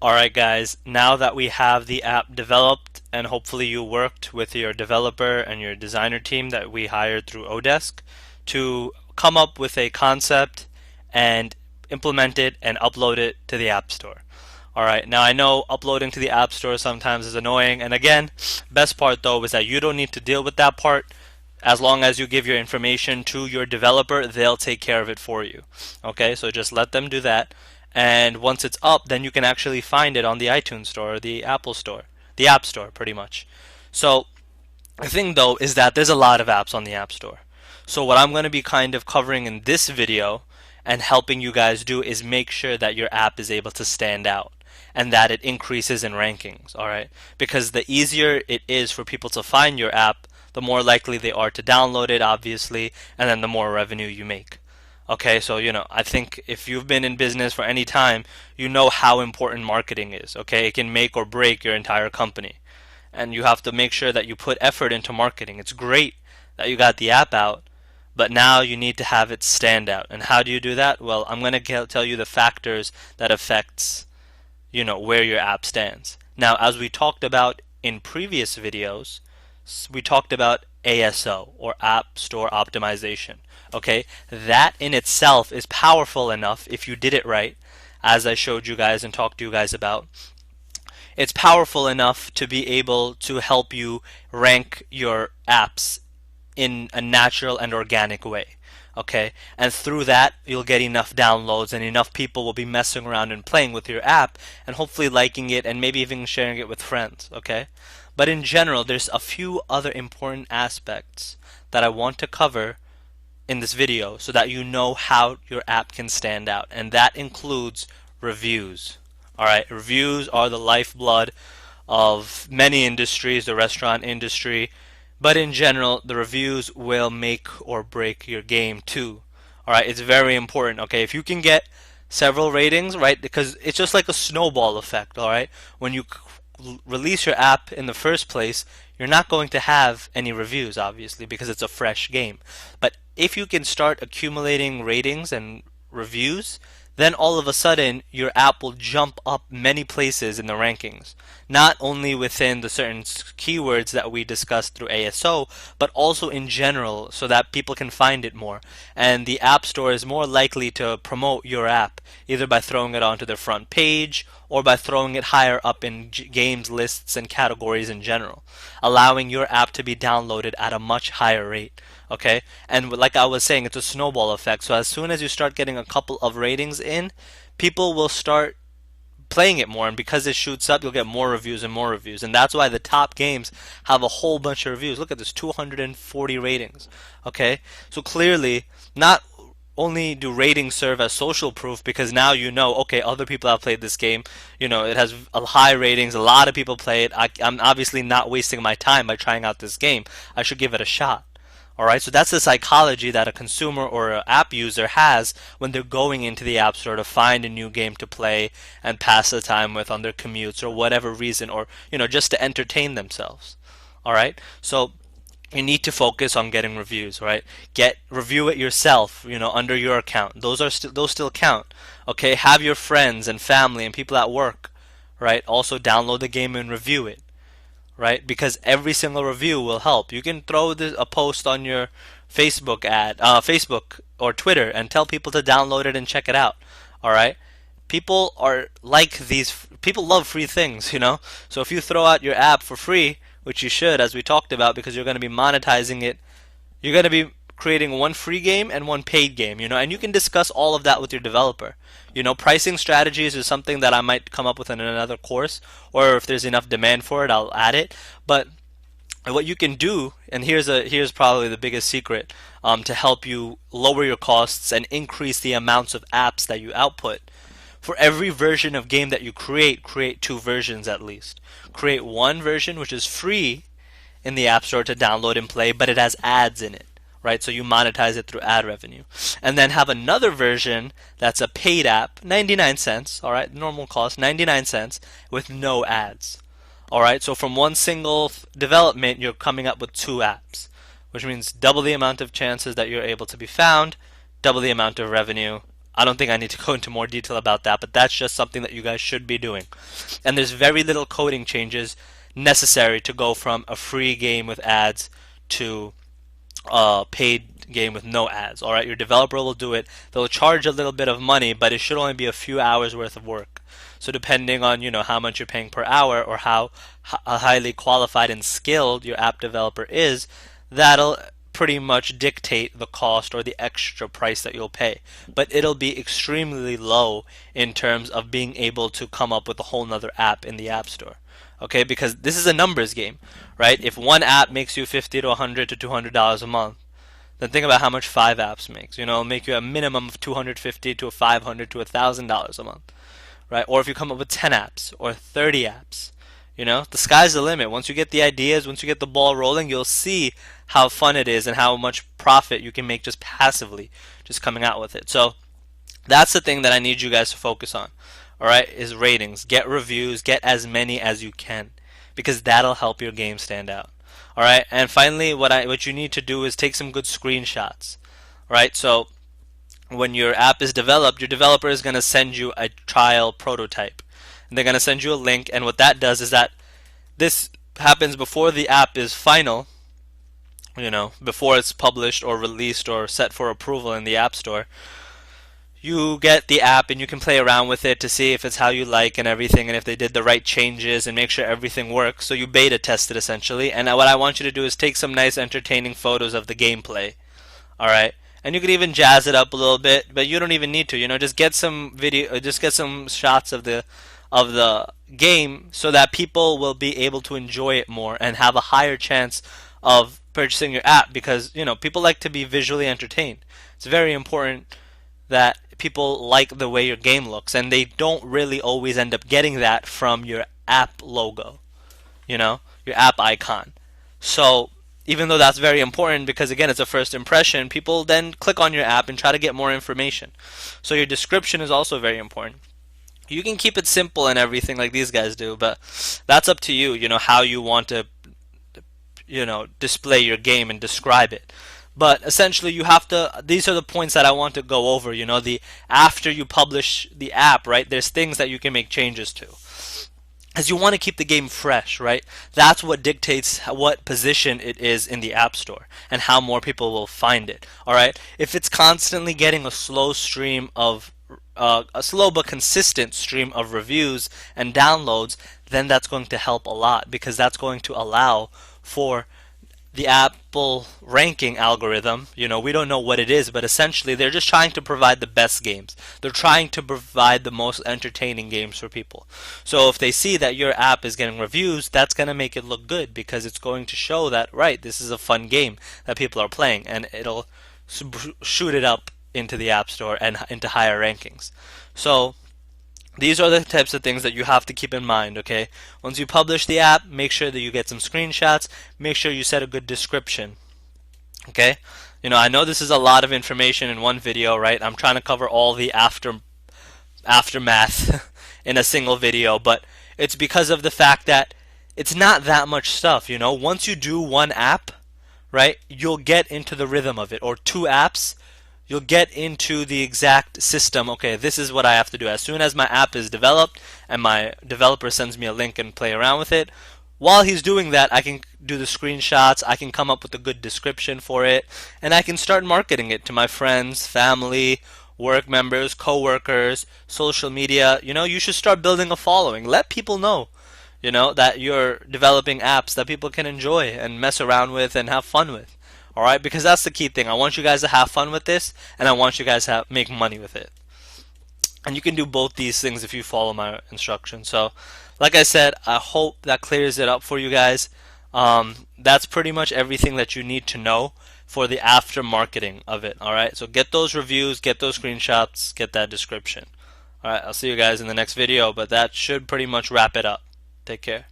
Alright guys, now that we have the app developed and hopefully you worked with your developer and your designer team that we hired through Odesk to come up with a concept and implement it and upload it to the App Store. Alright, now I know uploading to the App Store sometimes is annoying, and again, best part though is that you don't need to deal with that part. As long as you give your information to your developer, they'll take care of it for you. Okay, so just let them do that. And once it's up, then you can actually find it on the iTunes Store or the Apple Store, the App Store, pretty much. So the thing though is that there's a lot of apps on the App Store. So what I'm going to be kind of covering in this video and helping you guys do is make sure that your app is able to stand out and that it increases in rankings, alright? Because the easier it is for people to find your app, the more likely they are to download it, obviously, and then the more revenue you make. Okay, so I think if you've been in business for any time, you know how important marketing is. Okay, it can make or break your entire company, and you have to make sure that you put effort into marketing. It's great that you got the app out, but now you need to have it stand out. And how do you do that? Well, I'm going to tell you the factors that affects where your app stands. Now, as we talked about in previous videos, we talked about ASO, or App Store Optimization. Okay, that in itself is powerful enough if you did it right, as I showed you guys and talked to you guys about. It's powerful enough to be able to help you rank your apps in a natural and organic way. Okay, and through that you'll get enough downloads and enough people will be messing around and playing with your app and hopefully liking it and maybe even sharing it with friends. Okay, but in general there's a few other important aspects that I want to cover in this video so that you know how your app can stand out, and that includes reviews. Alright, reviews are the lifeblood of many industries, the restaurant industry, but in general the reviews will make or break your game too. Alright, it's very important. Okay, if you can get several ratings, right, because it's just like a snowball effect. Alright, when you release your app in the first place, you're not going to have any reviews, obviously, because it's a fresh game. But if you can start accumulating ratings and reviews, then all of a sudden your app will jump up many places in the rankings. Not only within the certain keywords that we discussed through ASO, but also in general so that people can find it more. And the App Store is more likely to promote your app, either by throwing it onto their front page or by throwing it higher up in games lists and categories in general, allowing your app to be downloaded at a much higher rate. Okay, and like I was saying, it's a snowball effect. So as soon as you start getting a couple of ratings in, people will start playing it more, and because it shoots up, you'll get more reviews and more reviews. And that's why the top games have a whole bunch of reviews. Look at this, 240 ratings. Okay, so clearly not only do ratings serve as social proof, because now you know, okay, other people have played this game, it has high ratings, a lot of people play it, I'm obviously not wasting my time by trying out this game, I should give it a shot. Alright, so that's the psychology that a consumer or an app user has when they're going into the App Store to find a new game to play and pass the time with on their commutes or whatever reason, or just to entertain themselves. Alright, so you need to focus on getting reviews, right? Review it yourself, under your account. Those still count. Okay, have your friends and family and people at work, right, also download the game and review it. Right? Because every single review will help. You can throw a post on your Facebook or Twitter and tell people to download it and check it out. All right? People love free things, So if you throw out your app for free, which you should, as we talked about, because you're going to be monetizing it, you're going to be creating one free game and one paid game, and you can discuss all of that with your developer. Pricing strategies is something that I might come up with in another course, or if there's enough demand for it, I'll add it. But what you can do, and here's probably the biggest secret, to help you lower your costs and increase the amounts of apps that you output. For every version of game that you create two versions at least. Create one version which is free in the App Store to download and play, but it has ads in it. Right, so you monetize it through ad revenue. And then have another version that's a paid app, 99 cents, alright, normal cost, 99 cents, with no ads. Alright, so from one single development, you're coming up with two apps, which means double the amount of chances that you're able to be found, double the amount of revenue, I don't think I need to go into more detail about that, but that's just something that you guys should be doing. And there's very little coding changes necessary to go from a free game with ads to a paid game with no ads. All right, your developer will do it. They'll charge a little bit of money, but it should only be a few hours worth of work. So depending on how much you're paying per hour or how highly qualified and skilled your app developer is, that'll pretty much dictate the cost or the extra price that you'll pay. But it'll be extremely low in terms of being able to come up with a whole nother app in the App Store. Okay, because this is a numbers game, right? If one app makes you $50 to $100 to $200 a month, then think about how much 5 apps makes. It'll make you a minimum of $250 to $500 to $1,000 a month, right? Or if you come up with 10 apps or 30 apps, the sky's the limit. Once you get the ideas, once you get the ball rolling, you'll see how fun it is and how much profit you can make just passively, just coming out with it. So that's the thing that I need you guys to focus on. All right, is ratings. Get reviews, get as many as you can, because that'll help your game stand out. All right, and finally, what you need to do is take some good screenshots. All right, so when your app is developed, your developer is going to send you a trial prototype, and they're going to send you a link. And what that does is that this happens before the app is final. Before it's published or released or set for approval in the App Store. You get the app and you can play around with it to see if it's how you like and everything, and if they did the right changes and make sure everything works. So you beta test it essentially, and what I want you to do is take some nice entertaining photos of the gameplay. Alright, and you could even jazz it up a little bit, but you don't even need to. Just get some just get some shots of the game so that people will be able to enjoy it more and have a higher chance of purchasing your app, because people like to be visually entertained. It's very important that people like the way your game looks, and they don't really always end up getting that from your app logo, your app icon. So even though that's very important, because again, it's a first impression, people then click on your app and try to get more information. So your description is also very important. You can keep it simple and everything like these guys do, but that's up to you, how you want to display your game and describe it. But essentially, these are the points that I want to go over. After you publish the app, right, there's things that you can make changes to, as you want to keep the game fresh, right? That's what dictates what position it is in the App Store and how more people will find it. All right, if it's constantly getting a slow but consistent stream of reviews and downloads, then that's going to help a lot, because that's going to allow for the Apple ranking algorithm. We don't know what it is, but essentially they're just trying to provide the best games. They're trying to provide the most entertaining games for people. So if they see that your app is getting reviews, that's going to make it look good, because it's going to show that, right, this is a fun game that people are playing, and it'll shoot it up into the App Store and into higher rankings. So these are the types of things that you have to keep in mind, okay? Once you publish the app, make sure that you get some screenshots. Make sure you set a good description, okay? I know this is a lot of information in one video, right? I'm trying to cover all the aftermath in a single video, but it's because of the fact that it's not that much stuff, Once you do one app, right, you'll get into the rhythm of it, or 2 apps, you'll get into the exact system. Okay, this is what I have to do. As soon as my app is developed and my developer sends me a link and play around with it, while he's doing that, I can do the screenshots, I can come up with a good description for it, and I can start marketing it to my friends, family, work members, co-workers, social media. You should start building a following. Let people know, that you're developing apps that people can enjoy and mess around with and have fun with. Alright, because that's the key thing. I want you guys to have fun with this, and I want you guys to make money with it. And you can do both these things if you follow my instructions. So, like I said, I hope that clears it up for you guys. That's pretty much everything that you need to know for the after marketing of it. Alright, so get those reviews, get those screenshots, get that description. Alright, I'll see you guys in the next video, but that should pretty much wrap it up. Take care.